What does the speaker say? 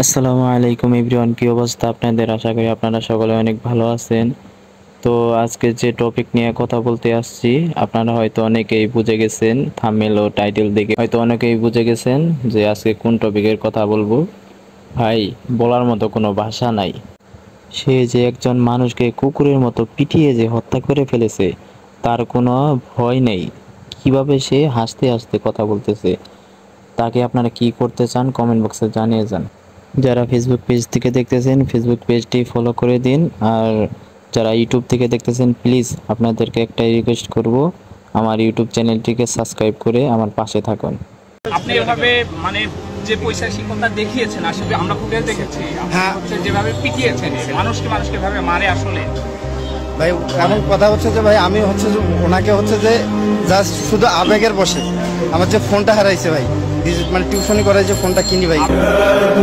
আসসালামু আলাইকুম এভরিওয়ান, কি অবস্থা আপনাদের? আশা করি আপনারা সকলে অনেক ভালো আছেন। তো আজকে যে টপিক নিয়ে কথা বলতে আসছি, আপনারা হয়তো অনেকেই বুঝে গেছেন, থাম্বনেল ও টাইটেল দেখে হয়তো অনেকেই বুঝে গেছেন যে আজকে কোন টপিকের কথা বলবো। ভাই, বলার মতো কোনো ভাষা নাই। সে যে একজন মানুষকে কুকুরের মতো পিটিয়ে যে হত্যা করে ফেলেছে, তার কোনো ভয় নেই। কিভাবে সে হাসতে হাসতে কথা বলতেছে, তাকে আপনারা কি করতে চান কমেন্ট বক্সে জানিয়ে যান। যারা ফেসবুক পেজ থেকে দেখতেছেন ফেসবুক পেজটি ফলো করে দিন, আর যারা ইউটিউব থেকে দেখতেছেন প্লিজ আপনাদেরকে একটাই রিকোয়েস্ট করব, আমার ইউটিউব চ্যানেলটিকে সাবস্ক্রাইব করে আমার পাশে থাকুন। আপনি এভাবে মানে যে পৈশাচিকতা দেখিয়েছেন, আসলে আমরা ফুটেজ দেখেছি, হ্যাঁ যেভাবে পিটিয়েছেন মানুষকে ভাবে মারে আসলে। ভাই, এমন কথা হচ্ছে যে ভাই আমি হচ্ছে যে ওনাকে হচ্ছে যে জাস্ট শুধু আবেগের বসে আমার যে ফোনটা হারাইছে ভাই, মানে টিউশনি করাই যে ফোনটা কিনি ভাই।